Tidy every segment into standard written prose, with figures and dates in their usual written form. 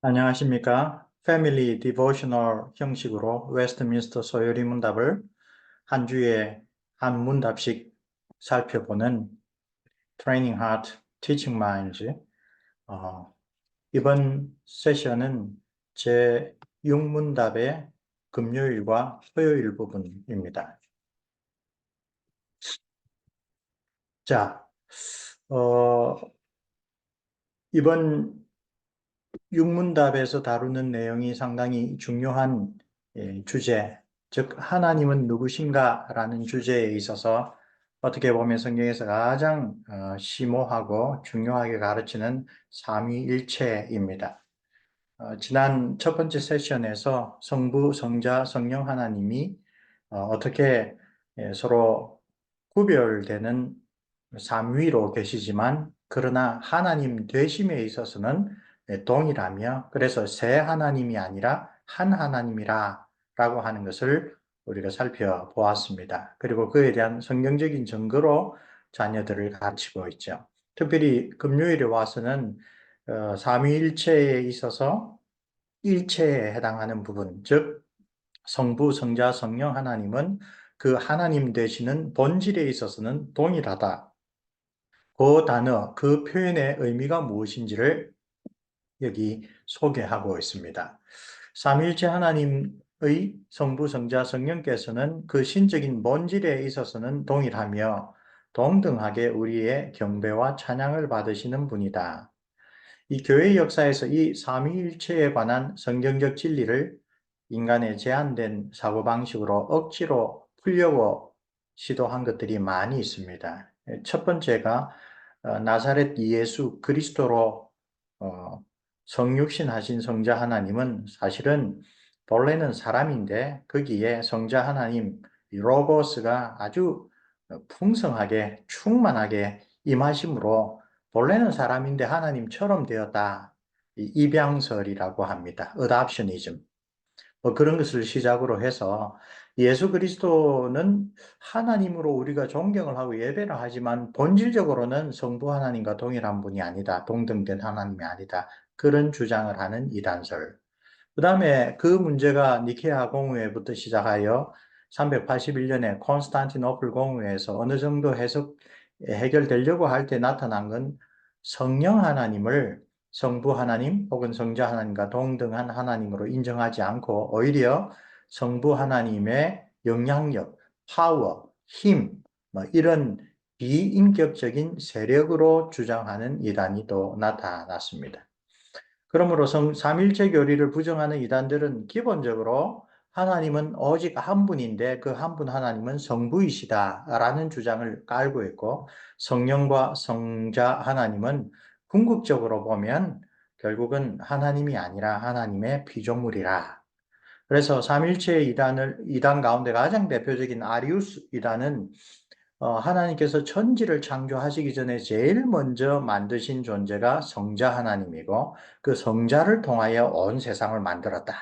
안녕하십니까? 패밀리 디보셔널 형식으로 웨스트민스터 소요리 문답을 한 주에 한 문답씩 살펴보는 트레이닝 하트 티칭 마인즈. 이번 세션은 제 6문답의 금요일과 토요일 부분입니다. 자, 어, 이번 6문답에서 다루는 내용이 상당히 중요한 주제, 즉 하나님은 누구신가라는 주제에 있어서 어떻게 보면 성경에서 가장 심오하고 중요하게 가르치는 삼위일체입니다. 지난 첫 번째 세션에서 성부, 성자, 성령 하나님이 어떻게 서로 구별되는 삼위로 계시지만 그러나 하나님 되심에 있어서는 동일하며 그래서 세 하나님이 아니라 한 하나님이라 라고 하는 것을 우리가 살펴보았습니다. 그리고 그에 대한 성경적인 증거로 자녀들을 가르치고 있죠. 특별히 금요일에 와서는 삼위일체에 있어서 일체에 해당하는 부분, 즉 성부, 성자, 성령 하나님은 그 하나님 되시는 본질에 있어서는 동일하다. 그 단어, 그 표현의 의미가 무엇인지를 여기 소개하고 있습니다. 삼위일체 하나님의 성부, 성자, 성령께서는 그 신적인 본질에 있어서는 동일하며 동등하게 우리의 경배와 찬양을 받으시는 분이다. 이 교회 역사에서 이 삼위일체에 관한 성경적 진리를 인간의 제한된 사고방식으로 억지로 풀려고 시도한 것들이 많이 있습니다. 첫 번째가 나사렛 예수 그리스도로 어, 성육신 하신 성자 하나님은 사실은 본래는 사람인데 거기에 성자 하나님 로고스가 아주 풍성하게 충만하게 임하심으로 본래는 사람인데 하나님처럼 되었다. 입양설이라고 합니다. 어답셔니즘. 그런 것을 시작으로 해서 예수 그리스도는 하나님으로 우리가 존경을 하고 예배를 하지만 본질적으로는 성부 하나님과 동일한 분이 아니다. 동등된 하나님이 아니다. 그런 주장을 하는 이단설. 그 다음에 그 문제가 니케아 공회부터 시작하여 381년에 콘스탄티노플 공회에서 어느 정도 해결되려고 할 때 나타난 건 성령 하나님을 성부 하나님 혹은 성자 하나님과 동등한 하나님으로 인정하지 않고 오히려 성부 하나님의 영향력, 파워, 힘, 뭐 이런 비인격적인 세력으로 주장하는 이단이 또 나타났습니다. 그러므로 삼일체 교리를 부정하는 이단들은 기본적으로 하나님은 오직 한 분인데 그 한 분 하나님은 성부이시다라는 주장을 깔고 있고 성령과 성자 하나님은 궁극적으로 보면 결국은 하나님이 아니라 하나님의 피조물이라. 그래서 삼일체 이단 가운데 가장 대표적인 아리우스 이단은 하나님께서 천지를 창조하시기 전에 제일 먼저 만드신 존재가 성자 하나님이고 그 성자를 통하여 온 세상을 만들었다.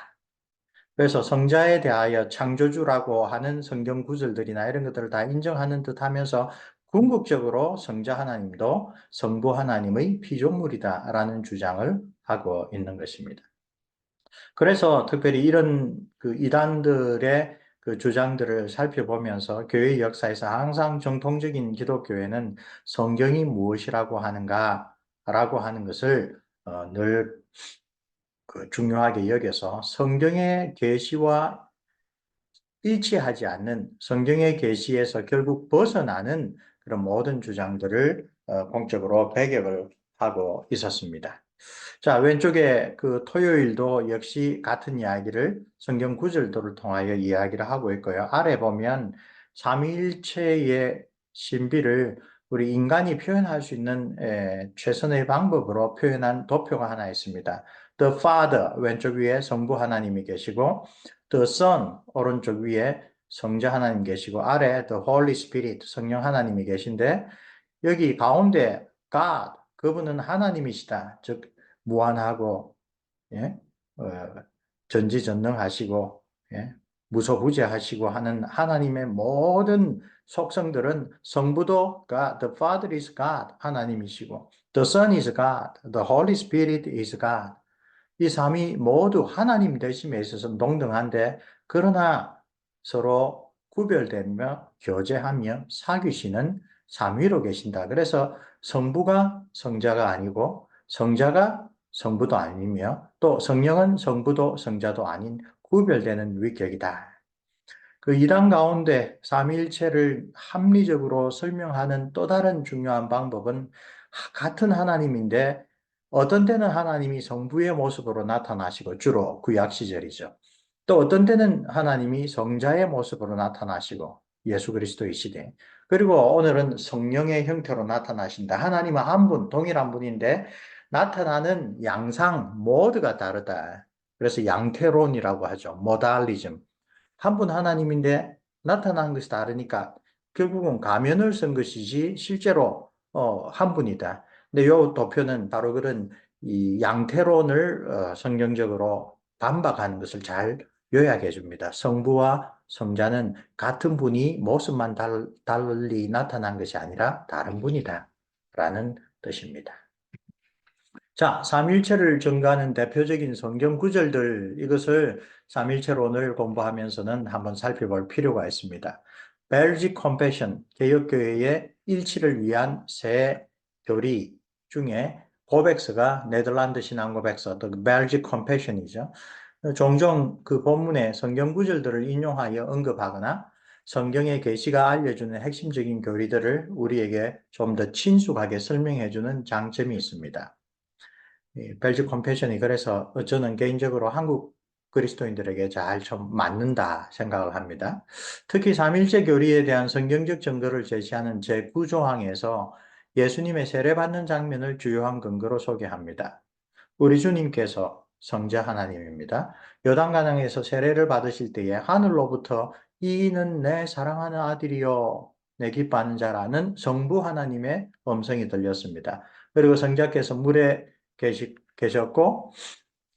그래서 성자에 대하여 창조주라고 하는 성경 구절들이나 이런 것들을 다 인정하는 듯 하면서 궁극적으로 성자 하나님도 성부 하나님의 피조물이다라는 주장을 하고 있는 것입니다. 그래서 특별히 이런 그 이단들의 그 주장들을 살펴보면서 교회 역사에서 항상 정통적인 기독교회는 성경이 무엇이라고 하는가라고 하는 것을 늘 중요하게 여겨서 성경의 계시와 일치하지 않는 성경의 계시에서 결국 벗어나는 그런 모든 주장들을 공적으로 배격을 하고 있었습니다. 자, 왼쪽에 그 토요일도 역시 같은 이야기를 성경 구절들을 통하여 이야기를 하고 있고요. 아래 보면 삼위일체의 신비를 우리 인간이 표현할 수 있는 최선의 방법으로 표현한 도표가 하나 있습니다. The Father 왼쪽 위에 성부 하나님이 계시고 The Son 오른쪽 위에 성자 하나님 계시고 아래 The Holy Spirit 성령 하나님이 계신데 여기 가운데 God 그분은 하나님이시다. 즉 무한하고 예? 어, 전지전능하시고 예? 무소부재하시고 하는 하나님의 모든 속성들은 성부도 God, the Father is God 하나님이시고 The Son is God, the Holy Spirit is God 이 삼위 모두 하나님 되심에 있어서 동등한데 그러나 서로 구별되며 교제하며 사귀시는 삼위로 계신다. 그래서 성부가 성자가 아니고 성자가 성부도 아니며 또 성령은 성부도 성자도 아닌 구별되는 위격이다. 그 이단 가운데 삼위일체를 합리적으로 설명하는 또 다른 중요한 방법은 같은 하나님인데 어떤 때는 하나님이 성부의 모습으로 나타나시고 주로 구약 시절이죠. 또 어떤 때는 하나님이 성자의 모습으로 나타나시고 예수 그리스도의 시대. 그리고 오늘은 성령의 형태로 나타나신다. 하나님은 한 분, 동일한 분인데 나타나는 양상 모두가 다르다. 그래서 양태론이라고 하죠. 모달리즘. 한 분 하나님인데 나타난 것이 다르니까 결국은 가면을 쓴 것이지 실제로 한 분이다. 근데 요 도표는 바로 그런 이 양태론을 성경적으로 반박하는 것을 잘 요약해 줍니다. 성부와 성자는 같은 분이 모습만 달리 나타난 것이 아니라 다른 분이다. 라는 뜻입니다. 자, 삼일체를 증거하는 대표적인 성경 구절들, 이것을 삼일체론을 공부하면서는 한번 살펴볼 필요가 있습니다. 벨지 컴패션, 개혁교회의 일치를 위한 새 교리 중에 고백서가 네덜란드 신앙 고백서, 벨지 컴패션이죠. 종종 그 본문의 성경 구절들을 인용하여 언급하거나 성경의 계시가 알려주는 핵심적인 교리들을 우리에게 좀 더 친숙하게 설명해주는 장점이 있습니다. 벨지 컴패션이 그래서 저는 개인적으로 한국 그리스도인들에게 잘 좀 맞는다 생각을 합니다. 특히 삼일체 교리에 대한 성경적 증거를 제시하는 제9조항에서 예수님의 세례받는 장면을 주요한 근거로 소개합니다. 우리 주님께서 성자 하나님입니다. 요단강에서 세례를 받으실 때에 하늘로부터 이는 내 사랑하는 아들이요 내 기뻐하는 자라는 성부 하나님의 음성이 들렸습니다. 그리고 성자께서 물에 계셨고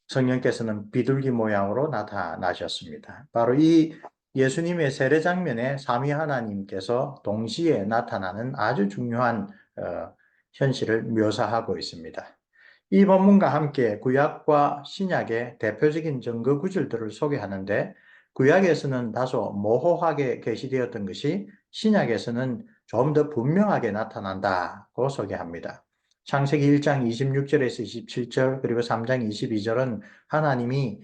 성령께서는 비둘기 모양으로 나타나셨습니다. 바로 이 예수님의 세례 장면에 삼위 하나님께서 동시에 나타나는 아주 중요한 현실을 묘사하고 있습니다. 이 본문과 함께 구약과 신약의 대표적인 증거 구절들을 소개하는데 구약에서는 다소 모호하게 게시되었던 것이 신약에서는 좀 더 분명하게 나타난다고 소개합니다. 창세기 1장 26절에서 27절 그리고 3장 22절은 하나님이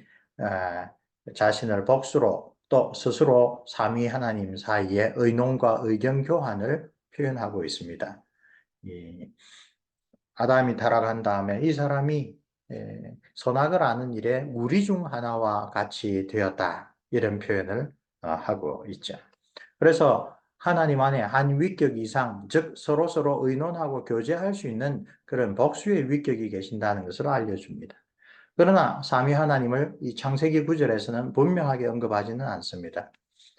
자신을 복수로 또 스스로 삼위 하나님 사이에 의논과 의견 교환을 표현하고 있습니다. 아담이 타락한 다음에 이 사람이 선악을 아는 일에 무리 중 하나와 같이 되었다. 이런 표현을 하고 있죠. 그래서 하나님 안에 한 위격 이상, 즉 서로서로 의논하고 교제할 수 있는 그런 복수의 위격이 계신다는 것을 알려줍니다. 그러나 삼위 하나님을 이 창세기 9절에서는 분명하게 언급하지는 않습니다.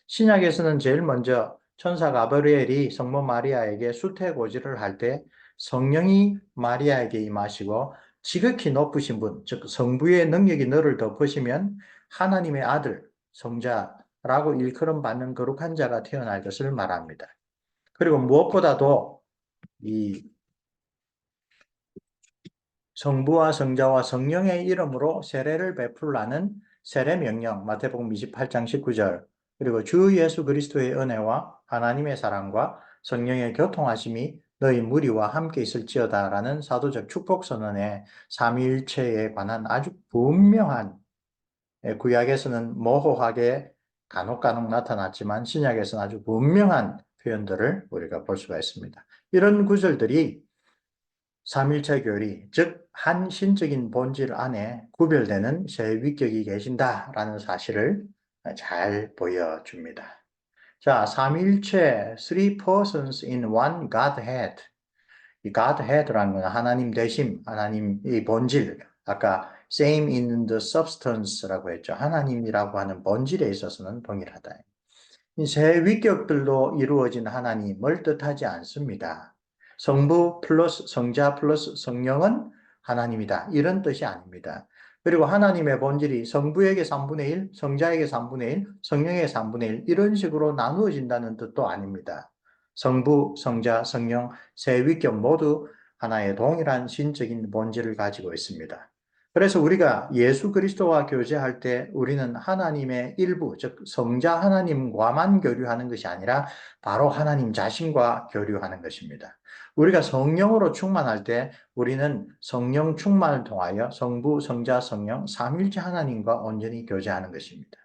신약에서는 제일 먼저 천사 가브리엘이 성모 마리아에게 수태고지를 할 때 성령이 마리아에게 임하시고 지극히 높으신 분, 즉 성부의 능력이 너를 덮으시면 하나님의 아들, 성자라고 일컬음 받는 거룩한 자가 태어날 것을 말합니다. 그리고 무엇보다도 이 성부와 성자와 성령의 이름으로 세례를 베풀라는 세례 명령, 마태복음 28장 19절, 그리고 주 예수 그리스도의 은혜와 하나님의 사랑과 성령의 교통하심이 너희 무리와 함께 있을지어다라는 사도적 축복 선언의 삼위일체에 관한 아주 분명한, 구약에서는 모호하게 간혹간혹 나타났지만 신약에서는 아주 분명한 표현들을 우리가 볼 수가 있습니다. 이런 구절들이 삼일체 교리, 즉 한 신적인 본질 안에 구별되는 세 위격이 계신다라는 사실을 잘 보여줍니다. 자, 삼일체, three persons in one Godhead. 이 Godhead라는 건 하나님 되심, 하나님의 본질. 아까 same in the substance라고 했죠. 하나님이라고 하는 본질에 있어서는 동일하다. 이 세 위격들로 이루어진 하나님을 뜻하지 않습니다. 성부 플러스 성자 플러스 성령은 하나님이다. 이런 뜻이 아닙니다. 그리고 하나님의 본질이 성부에게 3분의 1, 성자에게 3분의 1, 성령에게 3분의 1 이런 식으로 나누어진다는 뜻도 아닙니다. 성부, 성자, 성령 세 위격 모두 하나의 동일한 신적인 본질을 가지고 있습니다. 그래서 우리가 예수 그리스도와 교제할 때 우리는 하나님의 일부, 즉 성자 하나님과만 교류하는 것이 아니라 바로 하나님 자신과 교류하는 것입니다. 우리가 성령으로 충만할 때 우리는 성령 충만을 통하여 성부, 성자, 성령, 삼위일체 하나님과 온전히 교제하는 것입니다.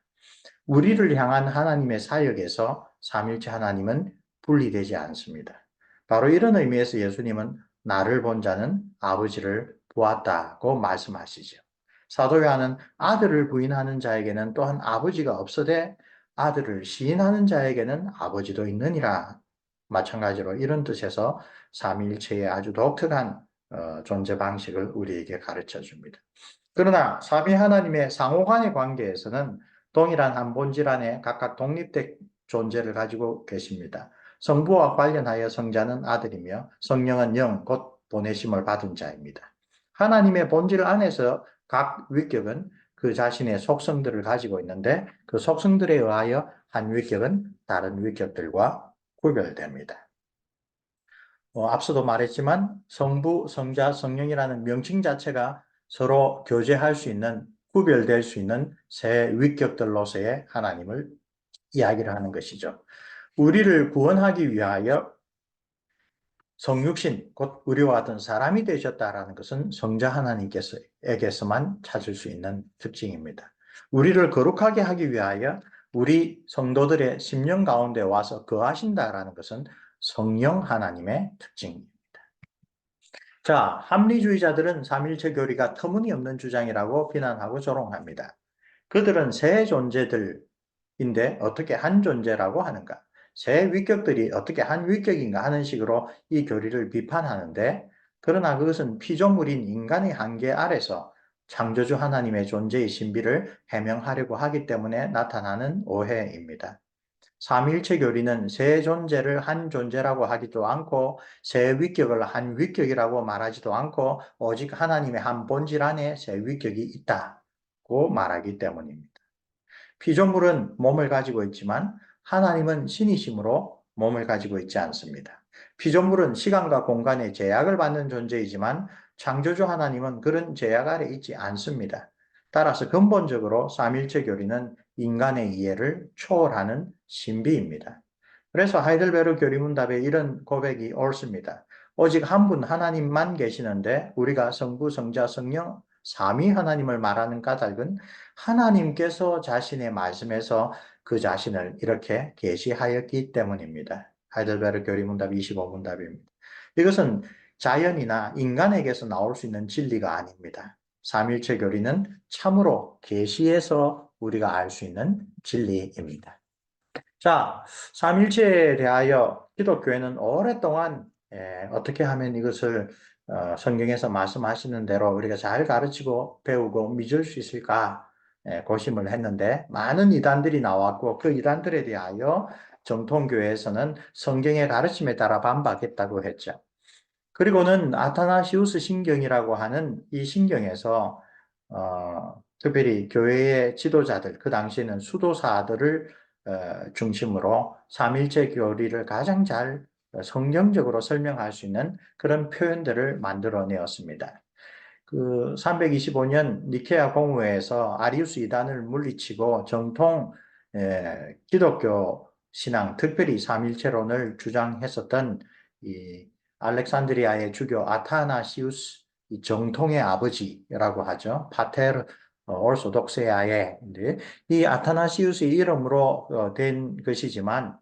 우리를 향한 하나님의 사역에서 삼위일체 하나님은 분리되지 않습니다. 바로 이런 의미에서 예수님은 나를 본 자는 아버지를 보았다고 말씀하시죠. 사도 요한은 아들을 부인하는 자에게는 또한 아버지가 없으되 아들을 시인하는 자에게는 아버지도 있느니라. 마찬가지로 이런 뜻에서 삼위일체의 아주 독특한 존재 방식을 우리에게 가르쳐 줍니다. 그러나 삼위 하나님의 상호간의 관계에서는 동일한 한 본질 안에 각각 독립된 존재를 가지고 계십니다. 성부와 관련하여 성자는 아들이며 성령은 영, 곧 보내심을 받은 자입니다. 하나님의 본질 안에서 각 위격은 그 자신의 속성들을 가지고 있는데 그 속성들에 의하여 한 위격은 다른 위격들과 구별됩니다. 앞서도 말했지만 성부, 성자, 성령이라는 명칭 자체가 서로 교제할 수 있는, 구별될 수 있는 세 위격들로서의 하나님을 이야기를 하는 것이죠. 우리를 구원하기 위하여 성육신, 곧 우리와 같은 사람이 되셨다라는 것은 성자 하나님께서에게서만 찾을 수 있는 특징입니다. 우리를 거룩하게 하기 위하여 우리 성도들의 심령 가운데 와서 거하신다라는 것은 성령 하나님의 특징입니다. 자, 합리주의자들은 삼일체 교리가 터무니없는 주장이라고 비난하고 조롱합니다. 그들은 세 존재들인데 어떻게 한 존재라고 하는가? 세 위격들이 어떻게 한 위격인가 하는 식으로 이 교리를 비판하는데, 그러나 그것은 피조물인 인간의 한계 아래서 창조주 하나님의 존재의 신비를 해명하려고 하기 때문에 나타나는 오해입니다. 삼위일체 교리는 세 존재를 한 존재라고 하지도 않고 세 위격을 한 위격이라고 말하지도 않고 오직 하나님의 한 본질 안에 세 위격이 있다고 말하기 때문입니다. 피조물은 몸을 가지고 있지만 하나님은 신이심으로 몸을 가지고 있지 않습니다. 피조물은 시간과 공간의 제약을 받는 존재이지만 창조주 하나님은 그런 제약 아래 있지 않습니다. 따라서 근본적으로 삼일체 교리는 인간의 이해를 초월하는 신비입니다. 그래서 하이델베르 교리문답에 이런 고백이 옳습니다. 오직 한 분 하나님만 계시는데 우리가 성부, 성자, 성령 삼위 하나님을 말하는 까닭은 하나님께서 자신의 말씀에서 그 자신을 이렇게 계시하였기 때문입니다. 하이델베르 교리문답 25문답입니다. 이것은 자연이나 인간에게서 나올 수 있는 진리가 아닙니다. 삼일체 교리는 참으로 계시에서 우리가 알 수 있는 진리입니다. 자, 삼일체에 대하여 기독교회는 오랫동안 어떻게 하면 이것을 성경에서 말씀하시는 대로 우리가 잘 가르치고 배우고 믿을 수 있을까 고심을 했는데 많은 이단들이 나왔고 그 이단들에 대하여 정통교회에서는 성경의 가르침에 따라 반박했다고 했죠. 그리고는 아타나시우스 신경이라고 하는 이 신경에서 특별히 교회의 지도자들, 그 당시에는 수도사들을 중심으로 삼일체 교리를 가장 잘 성경적으로 설명할 수 있는 그런 표현들을 만들어내었습니다. 그 325년 니케아 공회에서 아리우스 이단을 물리치고 정통 기독교 신앙, 특별히 삼일체론을 주장했었던 이 알렉산드리아의 주교 아타나시우스, 이 정통의 아버지라고 하죠. 파테르 올소독세아의 이 아타나시우스의 이름으로 된 것이지만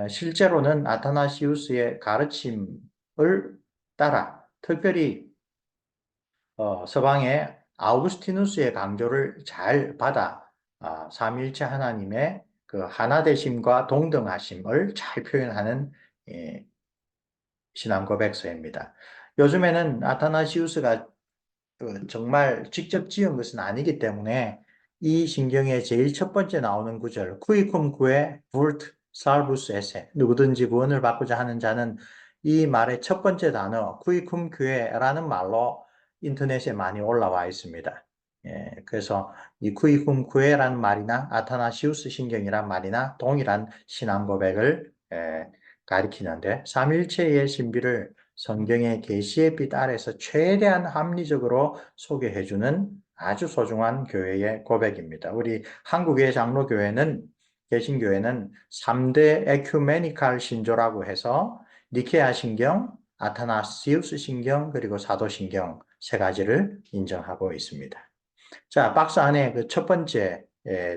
실제로는 아타나시우스의 가르침을 따라 특별히 서방의 아우구스티누스의 강조를 잘 받아 삼위일체 하나님의 그 하나되심과 동등하심을 잘 표현하는 신앙 고백서입니다. 요즘에는 아타나시우스가 정말 직접 지은 것은 아니기 때문에 이 신경의 제일 첫 번째 나오는 구절 쿠이쿰 구에 불트 살부스 에세 누구든지 구원을 받고자 하는 자는 이 말의 첫 번째 단어 쿠이쿰 구에라는 말로 인터넷에 많이 올라와 있습니다. 그래서 이 쿠이쿰 구에라는 말이나 아타나시우스 신경이란 말이나 동일한 신앙 고백을 가리키는데 삼일체의 신비를 성경의 계시의 빛 아래서 최대한 합리적으로 소개해주는 아주 소중한 교회의 고백입니다. 우리 한국의 장로교회는 개신교회는 3대 에큐메니칼 신조라고 해서 니케아 신경, 아타나시우스 신경, 그리고 사도신경 세 가지를 인정하고 있습니다. 자, 박스 안에 그 첫 번째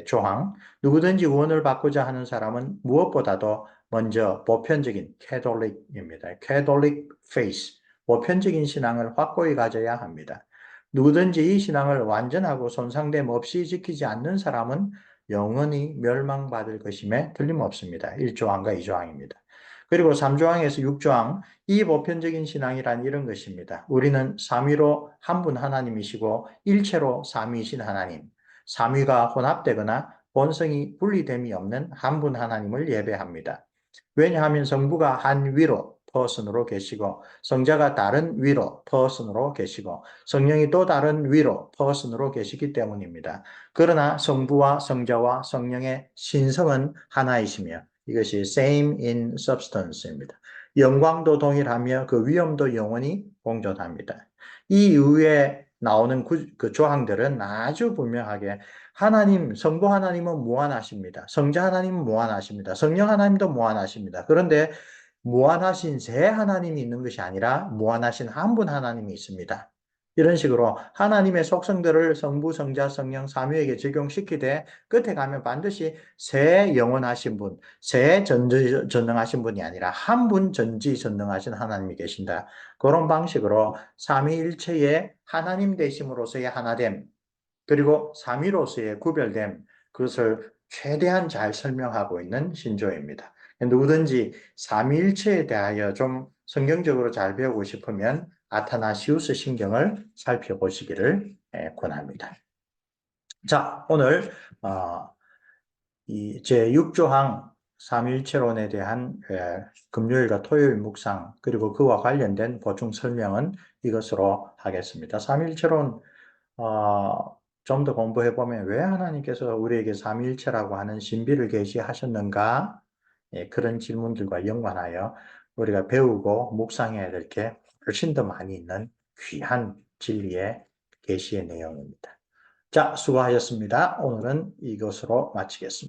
조항, 누구든지 구원을 받고자 하는 사람은 무엇보다도 먼저 보편적인 캐톨릭입니다. 캐톨릭 페이스, 보편적인 신앙을 확고히 가져야 합니다. 누구든지 이 신앙을 완전하고 손상됨 없이 지키지 않는 사람은 영원히 멸망받을 것임에 틀림없습니다. 1조항과 2조항입니다. 그리고 3조항에서 6조항, 이 보편적인 신앙이란 이런 것입니다. 우리는 삼위로 한 분 하나님이시고 일체로 삼위이신 하나님, 삼위가 혼합되거나 본성이 분리됨이 없는 한 분 하나님을 예배합니다. 왜냐하면 성부가 한 위로 퍼슨으로 계시고 성자가 다른 위로 퍼슨으로 계시고 성령이 또 다른 위로 퍼슨으로 계시기 때문입니다. 그러나 성부와 성자와 성령의 신성은 하나이시며 이것이 same in substance입니다. 영광도 동일하며 그 위엄도 영원히 공존합니다. 이 이후에 나오는 그 조항들은 아주 분명하게 하나님, 성부 하나님은 무한하십니다. 성자 하나님은 무한하십니다. 성령 하나님도 무한하십니다. 그런데 무한하신 세 하나님이 있는 것이 아니라 무한하신 한 분 하나님이 있습니다. 이런 식으로 하나님의 속성들을 성부, 성자, 성령, 삼위에게 적용시키되 끝에 가면 반드시 세 영원하신 분, 세 전지전능하신 분이 아니라 한 분 전지전능하신 하나님이 계신다. 그런 방식으로 삼위일체의 하나님 되심으로서의 하나됨, 그리고 삼위로서의 구별됨, 그것을 최대한 잘 설명하고 있는 신조입니다. 누구든지 삼위일체에 대하여 좀 성경적으로 잘 배우고 싶으면 아타나시우스 신경을 살펴보시기를 권합니다. 자, 오늘 제 6조항 삼위일체론에 대한 금요일과 토요일 묵상 그리고 그와 관련된 보충 설명은 이것으로 하겠습니다. 삼위일체론 좀 더 공부해보면 왜 하나님께서 우리에게 삼위일체라고 하는 신비를 계시하셨는가? 그런 질문들과 연관하여 우리가 배우고 묵상해야 될 게 훨씬 더 많이 있는 귀한 진리의 계시의 내용입니다. 자, 수고하셨습니다. 오늘은 이것으로 마치겠습니다.